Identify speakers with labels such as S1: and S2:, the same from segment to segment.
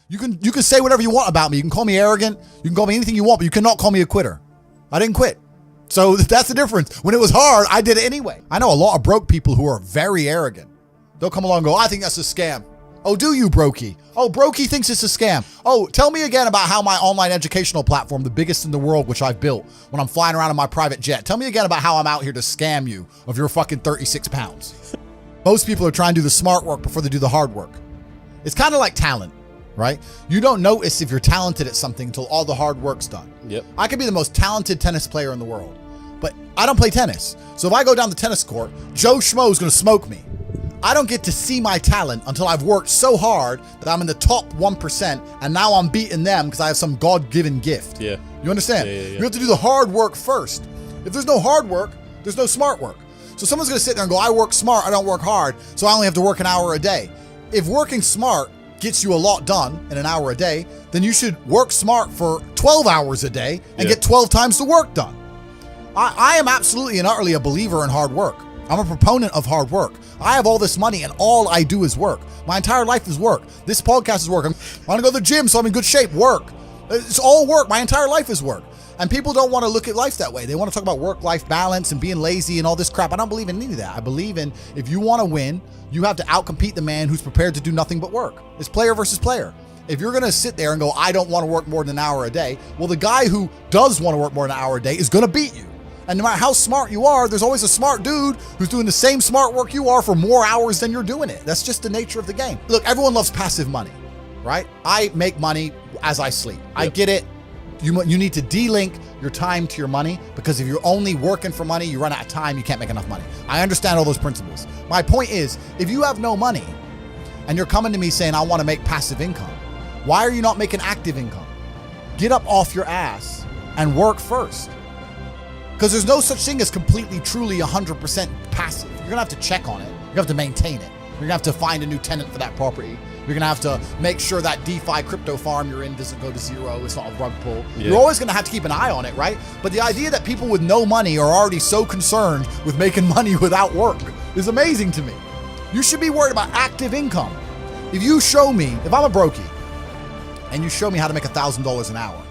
S1: You can say whatever you want about me. You can call me arrogant. You can call me anything you want, but you cannot call me a quitter. I didn't quit. So that's the difference. When it was hard, I did it anyway. I know a lot of broke people who are very arrogant. They'll come along and go, I think that's a scam. Oh, do you, Brokey? Oh, Brokey thinks it's a scam. Oh, tell me again about how my online educational platform, the biggest in the world, which I've built when I'm flying around in my private jet. Tell me again about how I'm out here to scam you of your fucking 36 pounds. Most people are trying to do the smart work before they do the hard work. It's kind of like talent, right? You don't notice if you're talented at something until all the hard work's done.
S2: Yep.
S1: I could be the most talented tennis player in the world, but I don't play tennis. So if I go down the tennis court, Joe Schmo is going to smoke me. I don't get to see my talent until I've worked so hard that I'm in the top 1%, and now I'm beating them because I have some God-given gift.
S2: Yeah.
S1: You understand?
S2: Yeah.
S1: You have to do the hard work first. If there's no hard work, there's no smart work. So someone's going to sit there and go, I work smart, I don't work hard, so I only have to work an hour a day. If working smart gets you a lot done in an hour a day, then you should work smart for 12 hours a day and get 12 times the work done. I am absolutely and utterly a believer in hard work. I'm a proponent of hard work. I have all this money and all I do is work. My entire life is work. This podcast is work. I want to go to the gym so I'm in good shape. Work. It's all work. My entire life is work. And people don't want to look at life that way. They want to talk about work-life balance and being lazy and all this crap. I don't believe in any of that. I believe in if you want to win, you have to outcompete the man who's prepared to do nothing but work. It's player versus player. If you're going to sit there and go, I don't want to work more than an hour a day, well, the guy who does want to work more than an hour a day is going to beat you. And no matter how smart you are, there's always a smart dude who's doing the same smart work you are for more hours than you're doing it. That's just the nature of the game. Look, everyone loves passive money, right? I make money as I sleep. Yep. I get it. You need to de-link your time to your money, because if you're only working for money, you run out of time, you can't make enough money. I understand all those principles. My point is, if you have no money and you're coming to me saying, I want to make passive income, why are you not making active income? Get up off your ass and work first. Because there's no such thing as completely, truly 100% passive. You're going to have to check on it. You're going to have to maintain it. You're going to have to find a new tenant for that property. You're going to have to make sure that DeFi crypto farm you're in doesn't go to zero. It's not a rug pull. Yeah. You're always going to have to keep an eye on it, right? But the idea that people with no money are already so concerned with making money without work is amazing to me. You should be worried about active income. If you show me, if I'm a brokey, and you show me how to make $1,000 an hour,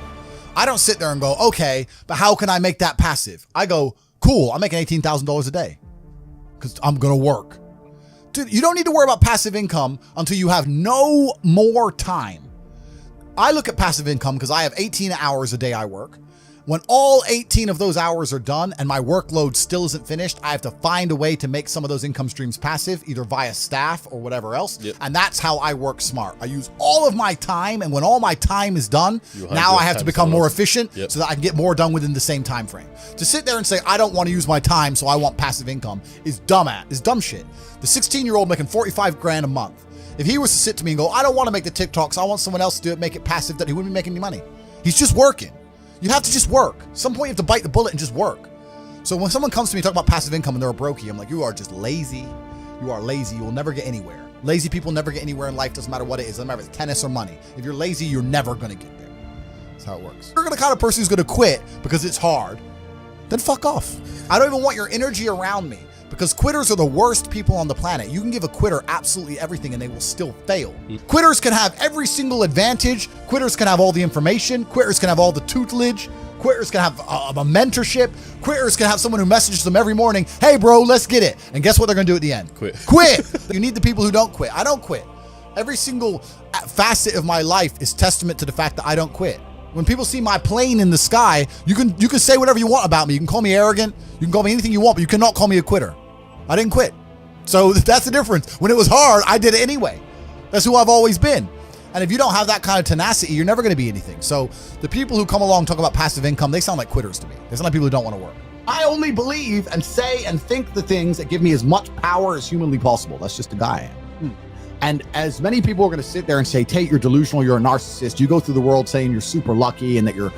S1: I don't sit there and go, okay, but how can I make that passive? I go, cool, I'm making $18,000 a day because I'm going to work. Dude, you don't need to worry about passive income until you have no more time. I look at passive income because I have 18 hours a day I work. When all 18 of those hours are done and my workload still isn't finished, I have to find a way to make some of those income streams passive, either via staff or whatever else. Yep. And that's how I work smart. I use all of my time, and when all my time is done, now I have to become more efficient so that I can get more done within the same time frame. To sit there and say, I don't want to use my time, so I want passive income is dumb shit. The 16-year-old making 45 grand a month, if he was to sit to me and go, I don't want to make the TikToks, I want someone else to do it, make it passive, that he wouldn't be making any money. He's just working. You have to just work. At some point you have to bite the bullet and just work. So when someone comes to me talking about passive income and they're a brokey, I'm like, you are just lazy. You are lazy. You will never get anywhere. Lazy people never get anywhere in life. Doesn't matter what it is. Doesn't matter if it's tennis or money. If you're lazy, you're never going to get there. That's how it works. If you're the kind of person who's going to quit because it's hard, then fuck off. I don't even want your energy around me, because quitters are the worst people on the planet. You can give a quitter absolutely everything and they will still fail. Quitters can have every single advantage. Quitters can have all the information. Quitters can have all the tutelage. Quitters can have a mentorship. Quitters can have someone who messages them every morning, hey bro, let's get it. And guess what they're gonna do at the end? Quit. You need the people who don't quit. I don't quit. Every single facet of my life is testament to the fact that I don't quit. When people see my plane in the sky, you can say whatever you want about me. You can call me arrogant. You can call me anything you want, but you cannot call me a quitter. I didn't quit. So that's the difference. When it was hard, I did it anyway. That's who I've always been. And if you don't have that kind of tenacity, you're never going to be anything. So the people who come along and talk about passive income, they sound like quitters to me. They sound like people who don't want to work. I only believe and say and think the things that give me as much power as humanly possible. That's just the guy I am. And as many people are going to sit there and say, Tate, you're delusional, you're a narcissist. You go through the world saying you're super lucky and that you're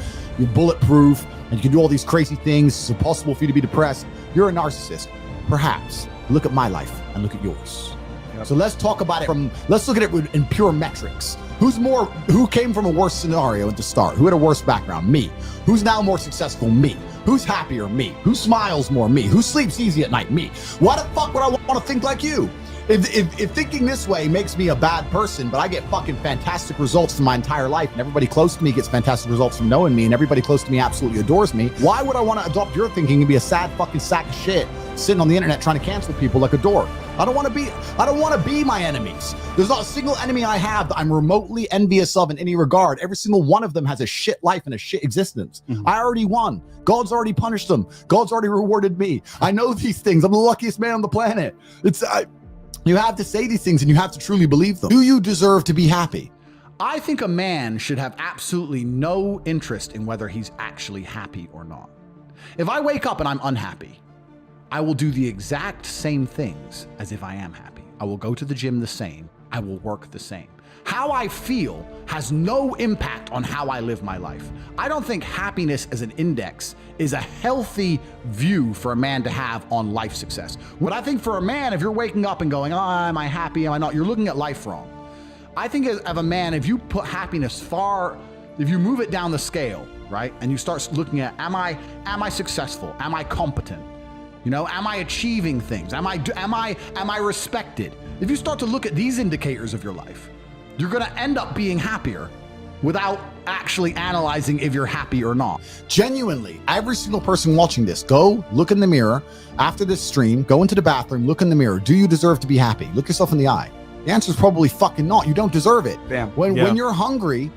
S1: bulletproof and you can do all these crazy things. It's impossible for you to be depressed. You're a narcissist. Perhaps. Look at my life and look at yours. Yep. So let's talk about it let's look at it in pure metrics. Who came from a worse scenario at the start? Who had a worse background? Me. Who's now more successful? Me. Who's happier? Me. Who smiles more? Me. Who sleeps easy at night? Me. Why the fuck would I want to think like you? If thinking this way makes me a bad person, but I get fucking fantastic results from my entire life, and everybody close to me gets fantastic results from knowing me, and everybody close to me absolutely adores me, why would I want to adopt your thinking and be a sad fucking sack of shit sitting on the internet trying to cancel people like a dork? I don't want to be my enemies. There's not a single enemy I have that I'm remotely envious of in any regard. Every single one of them has a shit life and a shit existence. I already won. God's already punished them. God's already rewarded me. I know these things. I'm the luckiest man on the planet. You have to say these things and you have to truly believe them. Do you deserve to be happy?
S2: I think a man should have absolutely no interest in whether he's actually happy or not. If I wake up and I'm unhappy, I will do the exact same things as if I am happy. I will go to the gym the same. I will work the same. How I feel has no impact on how I live my life. I don't think happiness as an index is a healthy view for a man to have on life success. What I think for a man, if you're waking up and going, oh, am I happy, am I not? You're looking at life wrong. I think of a man, if you put happiness if you move it down the scale, right? And you start looking at, am I successful? Am I competent? You know, am I achieving things? Am I respected? If you start to look at these indicators of your life, you're going to end up being happier without actually analyzing if you're happy or not.
S1: Genuinely, every single person watching this, go look in the mirror after this stream, go into the bathroom, look in the mirror. Do you deserve to be happy? Look yourself in the eye. The answer is probably fucking not. You don't deserve it.
S3: Bam.
S1: When you're hungry,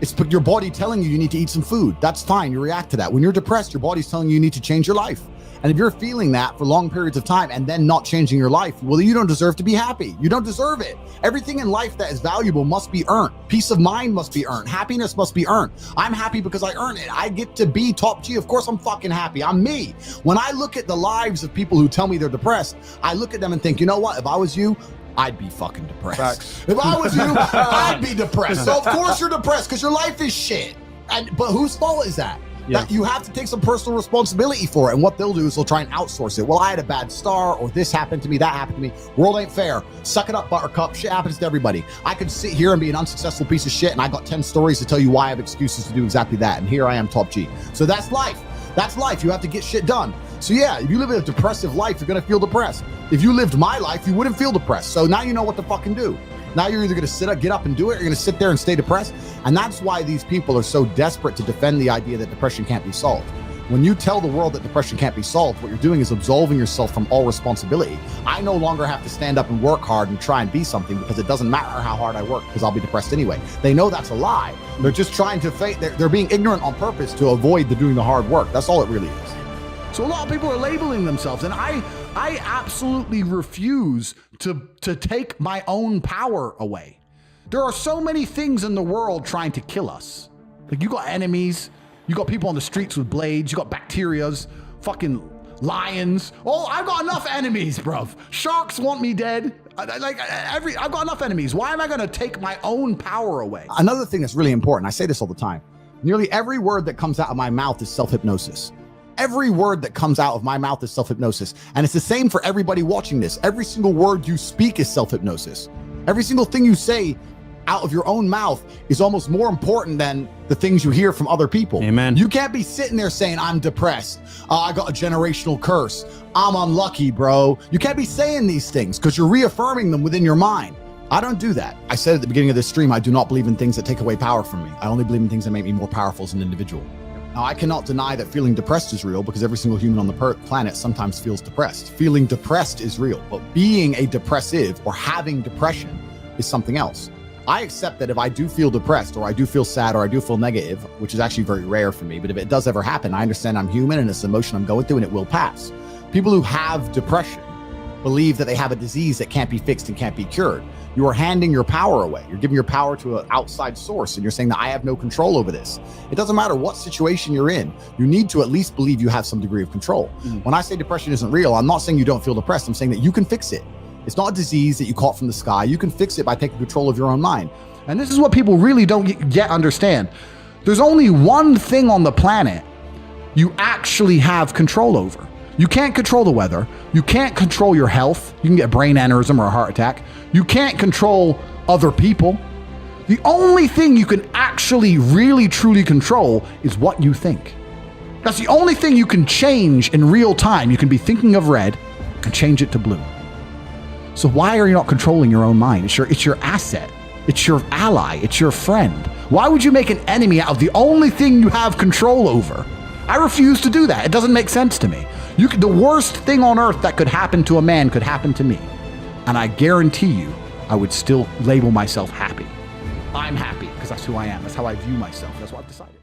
S1: it's your body telling you need to eat some food. That's fine. You react to that. When you're depressed, your body's telling you need to change your life. And if you're feeling that for long periods of time and then not changing your life, well, you don't deserve to be happy. You don't deserve it. Everything in life that is valuable must be earned. Peace of mind must be earned. Happiness must be earned. I'm happy because I earn it. I get to be top G. Of course, I'm fucking happy. I'm me. When I look at the lives of people who tell me they're depressed, I look at them and think, you know what? If I was you, I'd be fucking depressed.
S3: Facts.
S1: If I was you, I'd be depressed. So of course you're depressed because your life is shit. But whose fault is that?
S3: Yeah.
S1: That you have to take some personal responsibility for it. And what they'll do is they'll try and outsource it. Well, I had a bad star, or this happened to me, that happened to me. World ain't fair. Suck it up, buttercup. Shit happens to everybody. I could sit here and be an unsuccessful piece of shit, and I got 10 stories to tell you why I have excuses to do exactly that. And here I am, top G. So that's life. That's life. You have to get shit done. So yeah, if you live a depressive life, you're gonna feel depressed. If you lived my life, you wouldn't feel depressed. So now you know what to fucking do. Now you're either gonna get up and do it, or you're gonna sit there and stay depressed. And that's why these people are so desperate to defend the idea that depression can't be solved. When you tell the world that depression can't be solved, what you're doing is absolving yourself from all responsibility. I no longer have to stand up and work hard and try and be something because it doesn't matter how hard I work because I'll be depressed anyway. They know that's a lie. They're just trying to they're being ignorant on purpose to avoid doing the hard work. That's all it really is.
S2: So a lot of people are labeling themselves, and I absolutely refuse to take my own power away. There are so many things in the world trying to kill us. Like, you got enemies, you got people on the streets with blades, you got bacterias, fucking lions. Oh, I've got enough enemies, bruv. Sharks want me dead. I've got enough enemies. Why am I gonna take my own power away?
S1: Another thing that's really important, I say this all the time, nearly every word that comes out of my mouth is self-hypnosis. Every word that comes out of my mouth is self-hypnosis. And it's the same for everybody watching this. Every single word you speak is self-hypnosis. Every single thing you say out of your own mouth is almost more important than the things you hear from other people.
S3: Amen.
S1: You can't be sitting there saying, I'm depressed. I got a generational curse. I'm unlucky, bro. You can't be saying these things because you're reaffirming them within your mind. I don't do that. I said at the beginning of this stream, I do not believe in things that take away power from me. I only believe in things that make me more powerful as an individual. Now, I cannot deny that feeling depressed is real because every single human on the planet sometimes feels depressed. Feeling depressed is real, but being a depressive or having depression is something else. I accept that if I do feel depressed or I do feel sad or I do feel negative, which is actually very rare for me, but if it does ever happen, I understand I'm human and it's an emotion I'm going through and it will pass. People who have depression believe that they have a disease that can't be fixed and can't be cured. You are handing your power away. You're giving your power to an outside source and you're saying that I have no control over this. It doesn't matter what situation you're in. You need to at least believe you have some degree of control. When I say depression isn't real, I'm not saying you don't feel depressed. I'm saying that you can fix it. It's not a disease that you caught from the sky. You can fix it by taking control of your own mind.
S2: And this is what people really don't yet understand. There's only one thing on the planet you actually have control over. You can't control the weather. You can't control your health. You can get a brain aneurysm or a heart attack. You can't control other people. The only thing you can actually really truly control is what you think. That's the only thing you can change in real time. You can be thinking of red and change it to blue. So why are you not controlling your own mind? It's your asset. It's your ally. It's your friend. Why would you make an enemy out of the only thing you have control over? I refuse to do that. It doesn't make sense to me. The worst thing on earth that could happen to a man could happen to me. And I guarantee you, I would still label myself happy. I'm happy because that's who I am. That's how I view myself. That's what I've decided.